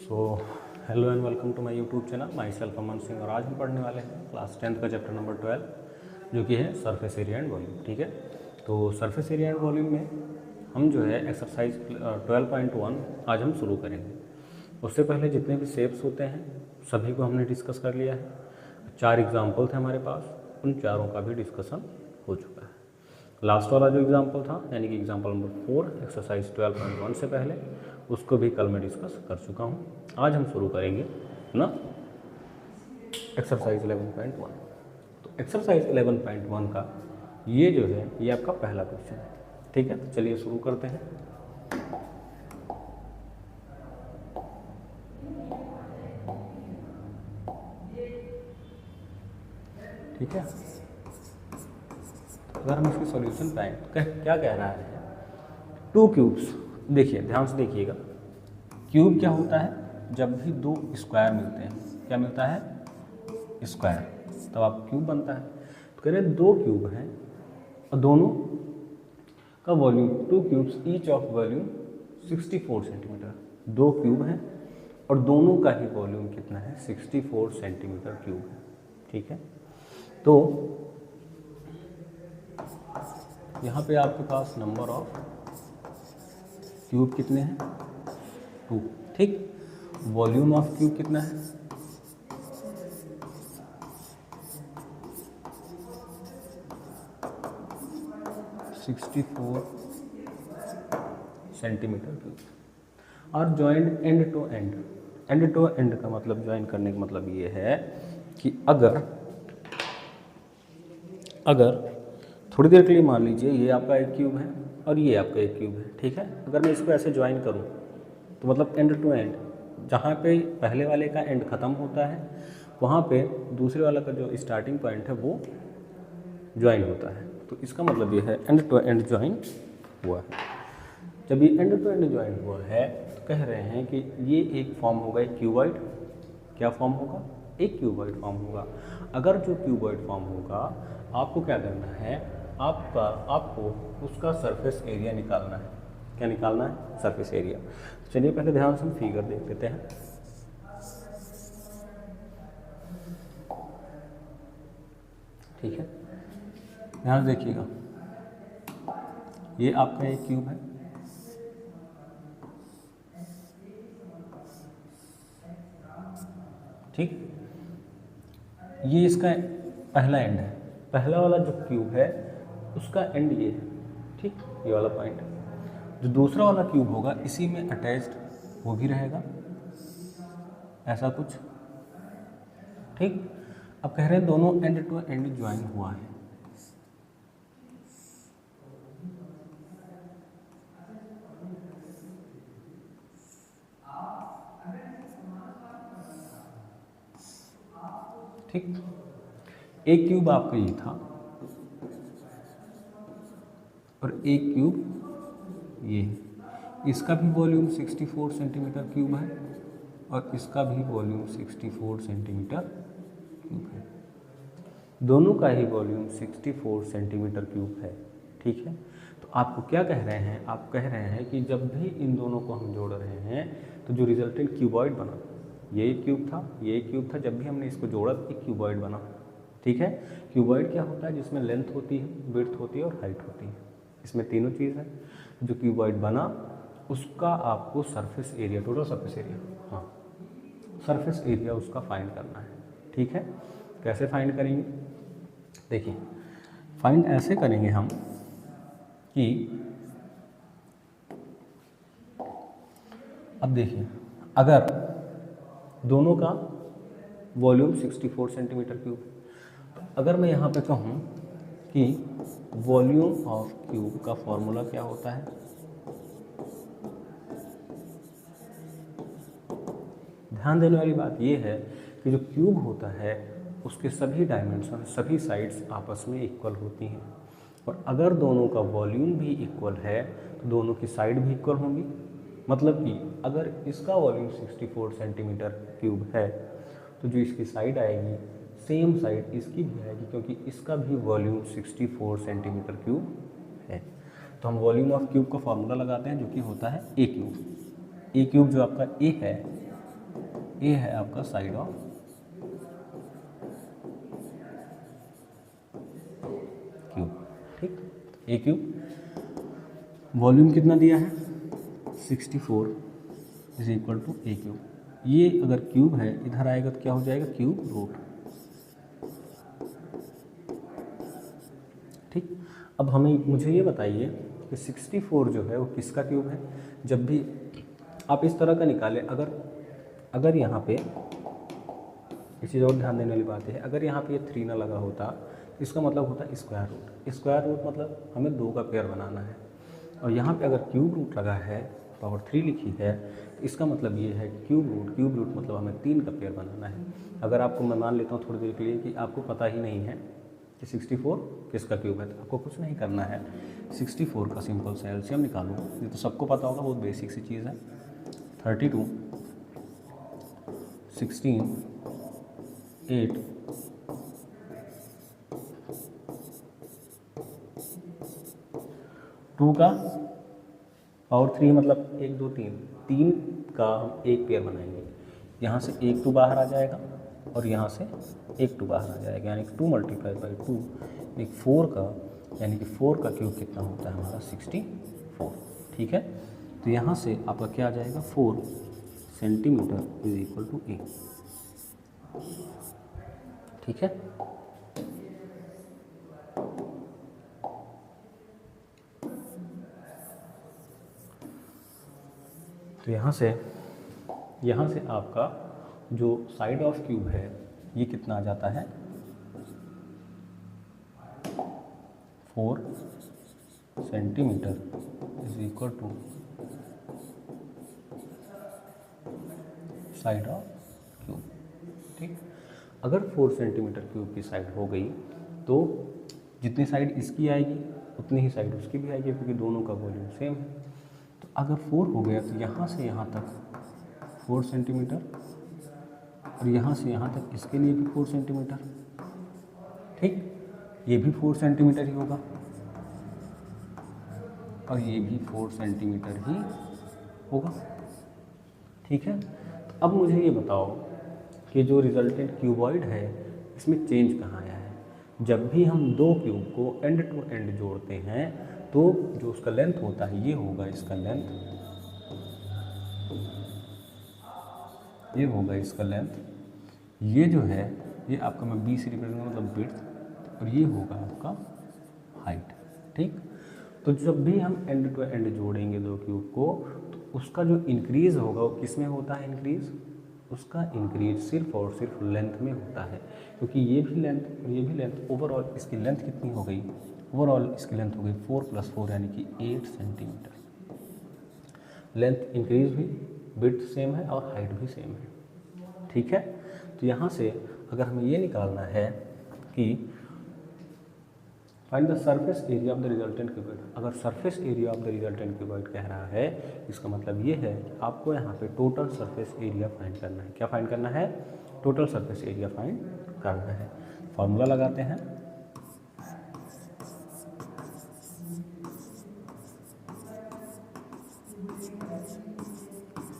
So hello and welcome to my YouTube channel myself Aman Singh. और आज हम पढ़ने वाले हैं क्लास 10th का चैप्टर नंबर 12 जो कि है सरफेस एरिया एंड वॉल्यूम। ठीक है, तो सरफेस एरिया एंड वॉल्यूम में हम जो है एक्सरसाइज 12.1 आज हम शुरू करेंगे। उससे पहले जितने भी शेप्स होते हैं सभी को हमने डिस्कस कर लिया है। 4 एग्जाम्पल थे हमारे पास, उन चारों का भी डिस्कशन हो चुका है। लास्ट वाला जो एग्जाम्पल था यानी कि एग्जाम्पल नंबर 4 एक्सरसाइज 12.1 से पहले, उसको भी कल मैं डिस्कस कर चुका हूँ। आज हम शुरू करेंगे ना एक्सरसाइज 11.1। तो एक्सरसाइज 11.1 का ये जो है ये आपका पहला क्वेश्चन है। ठीक है, तो चलिए शुरू करते हैं। ठीक है, अगर हम इसकी सॉल्यूशन पाएँ तो क्या कह रहा है, 2 क्यूब्स। देखिए ध्यान से देखिएगा, क्यूब क्या होता है, जब भी 2 स्क्वायर मिलते हैं क्या मिलता है, स्क्वायर, तब आप क्यूब बनता है। तो कह रहे हैं 2 क्यूब हैं और दोनों का volume 2 cubes each of volume 64 centimetre. 2 cube हैं और दोनों का ही वॉल्यूम कितना है, 64 सेंटीमीटर क्यूब है। ठीक है, तो यहाँ पे आपके पास नंबर ऑफ क्यूब कितने हैं, 2। ठीक, वॉल्यूम ऑफ क्यूब कितना है, 64 सेंटीमीटर क्यूब। और joint end to end, end to end का मतलब, ज्वाइन करने का मतलब ये है कि अगर थोड़ी देर के लिए मान लीजिए ये आपका एक क्यूब है और ये आपका एक क्यूब है। ठीक है, अगर मैं इसको ऐसे ज्वाइन करूँ तो मतलब एंड टू एंड, जहाँ पे पहले वाले का एंड ख़त्म होता है वहाँ पे दूसरे वाला का जो स्टार्टिंग पॉइंट है वो ज्वाइन होता है। तो इसका मतलब ये है एंड टू एंड ज्वाइन हुआ है। जब ये एंड टू एंड ज्वाइन हुआ है तो कह रहे हैं कि ये एक फॉर्म होगा, एक क्यूबॉइड। क्या फॉर्म होगा, एक क्यूबॉइड फॉर्म होगा। अगर जो क्यूबॉइड फॉर्म होगा आपको क्या करना है, आपको उसका सरफेस एरिया निकालना है। क्या निकालना है, सरफेस एरिया। चलिए पहले ध्यान से हम फिगर देख लेते हैं। ठीक है, ध्यान से देखिएगा, ये आपका एक क्यूब है, ठीक, ये इसका पहला एंड है। पहला वाला जो क्यूब है उसका एंड ये है, ठीक, ये वाला पॉइंट। जो दूसरा वाला क्यूब होगा इसी में अटैच्ड वो भी रहेगा, ऐसा कुछ। ठीक, अब कह रहे हैं दोनों एंड टू एंड ज्वाइन हुआ है। ठीक, एक क्यूब आपका ये था और एक क्यूब ये, इसका भी वॉल्यूम 64 सेंटीमीटर क्यूब है और इसका भी वॉल्यूम 64 सेंटीमीटर क्यूब है। दोनों का ही वॉल्यूम 64 सेंटीमीटर क्यूब है। ठीक है, तो आपको क्या कह रहे हैं, आप कह रहे हैं कि जब भी इन दोनों को हम जोड़ रहे हैं तो जो रिजल्टेंट क्यूबॉइड बना, ये एक क्यूब था, ये एक क्यूब था, जब भी हमने इसको जोड़ा तो एक क्यूबॉइड बना। ठीक है, क्यूबॉइड क्या होता है, जिसमें लेंथ होती है, विड्थ होती है और हाइट होती है। इसमें तीनों चीज़ है। जो क्यूबॉइड बना उसका आपको surface area, total surface area, हाँ सरफेस एरिया उसका फाइंड करना है। ठीक है, कैसे फाइंड करेंगे, देखिए फाइंड ऐसे करेंगे हम कि अब देखिए, अगर दोनों का वॉल्यूम 64 सेंटीमीटर क्यूब, तो अगर मैं यहाँ पे कहूँ कि वॉल्यूम ऑफ क्यूब का फॉर्मूला क्या होता है, ध्यान देने वाली बात यह है कि जो क्यूब होता है उसके सभी डायमेंशन, सभी साइड्स आपस में इक्वल होती हैं। और अगर दोनों का वॉल्यूम भी इक्वल है तो दोनों की साइड भी इक्वल होंगी। मतलब कि अगर इसका वॉल्यूम 64 सेंटीमीटर क्यूब है तो जो इसकी साइड आएगी सेम साइड इसकी भी आएगी, क्योंकि इसका भी वॉल्यूम 64 सेंटीमीटर क्यूब है। तो हम वॉल्यूम ऑफ क्यूब का फॉर्मूला लगाते हैं जो कि होता है ए क्यूब। ए क्यूब जो आपका ए है ये है आपका साइड ऑफ क्यूब, ठीक। ए क्यूब वॉल्यूम कितना दिया है 64 is equal to a cube. ये अगर क्यूब है इधर आएगा तो क्या हो जाएगा क्यूब रूट, ठीक। अब मुझे ये बताइए कि 64 जो है वो किसका क्यूब है। जब भी आप इस तरह का निकालें, अगर यहाँ पे इस चीज़ और ध्यान देने वाली बात है, अगर यहाँ पे ये 3 ना लगा होता इसका मतलब होता स्क्वायर रूट। स्क्वायर रूट मतलब हमें 2 का पेयर बनाना है, और यहाँ पे अगर क्यूब रूट लगा है, पावर 3 लिखी है, तो इसका मतलब ये है क्यूब रूट मतलब हमें 3 का पेयर बनाना है। अगर आपको मैं मान लेता हूँ थोड़ी देर के लिए कि आपको पता ही नहीं है कि 64 किसका क्यूब है, तो आपको कुछ नहीं करना है, 64 का सिंपल सा एलसीएम निकालो। ये तो सबको पता होगा, बहुत बेसिक सी चीज़ है। 32, 16, 8, 2 का पावर 3 मतलब 1 2 3, 3 का हम एक पेयर बनाएंगे। यहाँ से 1 2 बाहर आ जाएगा और यहाँ से 1 2 बाहर आ जाएगा, यानी कि 2 × 2 यानी 4 का, यानी कि 4 का क्यूब कितना होता है हमारा 64, ठीक है। तो यहाँ से आपका क्या आ जाएगा 4 सेंटीमीटर इज इक्वल टू ए, ठीक है। तो यहाँ से आपका जो साइड ऑफ क्यूब है ये कितना आ जाता है 4 centimetre is equal to side of cube, ठीक। अगर 4 सेंटीमीटर क्यूब की साइड हो गई तो जितनी साइड इसकी आएगी उतनी ही साइड उसकी भी आएगी, क्योंकि दोनों का वॉल्यूम सेम है। तो अगर 4 हो गया तो यहाँ से यहाँ तक 4 सेंटीमीटर, और यहाँ से यहाँ तक इसके लिए भी 4 सेंटीमीटर, ठीक। ये भी 4 सेंटीमीटर ही होगा और ये भी 4 सेंटीमीटर ही होगा, ठीक है। तो अब मुझे ये बताओ कि जो रिजल्टेंट क्यूबॉइड है इसमें चेंज कहाँ आया है। जब भी हम दो क्यूब को एंड टू एंड जोड़ते हैं तो जो उसका लेंथ होता है ये होगा इसका लेंथ, ये होगा इसका लेंथ, ये जो है ये आपका मैं 20 से रिप्रेजेंट मतलब विड्थ, और ये होगा आपका हाइट, ठीक। तो जब भी हम एंड टू एंड जोड़ेंगे दो क्यूब को तो उसका जो इंक्रीज़ होगा वो किस में होता है इंक्रीज़, उसका इंक्रीज सिर्फ और सिर्फ लेंथ में होता है, क्योंकि ये भी लेंथ और ये भी लेंथ, ओवरऑल इसकी लेंथ कितनी हो गई, ओवरऑल इसकी लेंथ हो गई 4 + 4 यानी कि 8 सेंटीमीटर। लेंथ इंक्रीज हुई, विड्थ सेम है और हाइट भी सेम है, ठीक है। तो यहाँ से अगर हमें ये निकालना है कि find the surface area of the resultant cuboid, अगर surface area of the resultant cuboid कह रहा है इसका मतलब ये है कि आपको यहाँ पे टोटल सरफेस एरिया फाइंड करना है। क्या फाइंड करना है, टोटल सरफेस एरिया फाइंड करना है। फॉर्मूला लगाते हैं,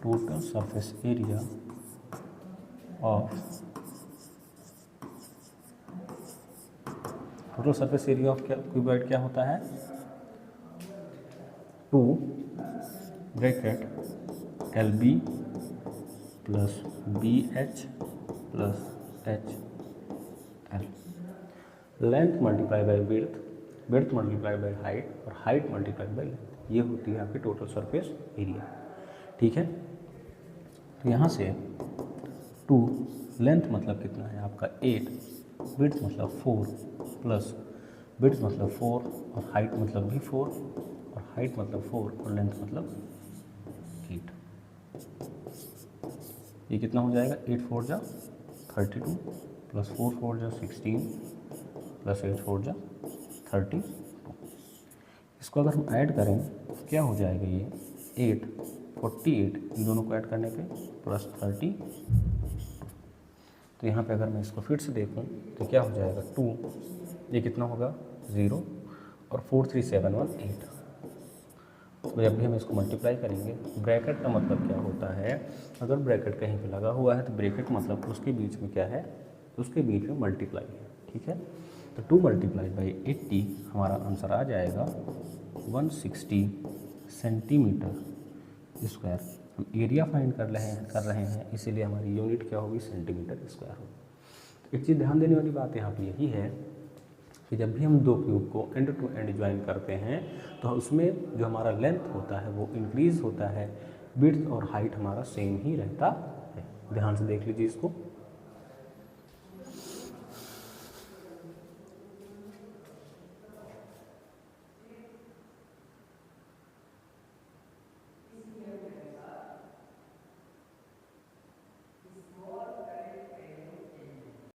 total surface area of cuboid क्या होता है 2 bracket LB + BH + HL, length multiply by width, width multiply by height, और हाइट मल्टीप्लाई बाई लेंथ, ये होती है आपकी टोटल सरफेस एरिया, ठीक है। तो यहाँ से 2 लेंथ मतलब कितना है आपका 8, विड्थ मतलब 4 प्लस विड्थ मतलब 4 और हाइट मतलब भी 4 और हाइट मतलब 4 और लेंथ मतलब 8, ये कितना हो जाएगा 8 4 जा 32 प्लस 4 4 जा 16 प्लस 8 4 जा 32। इसको अगर हम ऐड करें तो क्या हो जाएगा, ये 8 48, इन दोनों को ऐड करने पे प्लस 30। तो यहाँ पे अगर मैं इसको फिर से देखूँ तो क्या हो जाएगा 2, ये कितना होगा 0 और 4 3 7 1 8, तो जब भी हम इसको मल्टीप्लाई करेंगे, ब्रैकेट का मतलब क्या होता है, अगर ब्रैकेट कहीं पे लगा हुआ है तो ब्रैकेट मतलब उसके बीच में क्या है, उसके बीच में मल्टीप्लाई है, ठीक है। तो 2 मल्टीप्लाई बाई 80 हमारा आंसर आ जाएगा 160 सेंटीमीटर स्क्वायर। हम एरिया फाइंड कर रहे हैं इसीलिए हमारी यूनिट क्या होगी, सेंटीमीटर स्क्वायर होगी। एक चीज़ ध्यान देने वाली बात यहाँ पे यही है कि जब भी हम दो क्यूब को एंड टू एंड ज्वाइन करते हैं तो उसमें जो हमारा लेंथ होता है वो इंक्रीज़ होता है, विड्थ और हाइट हमारा सेम ही रहता है। ध्यान से देख लीजिए इसको।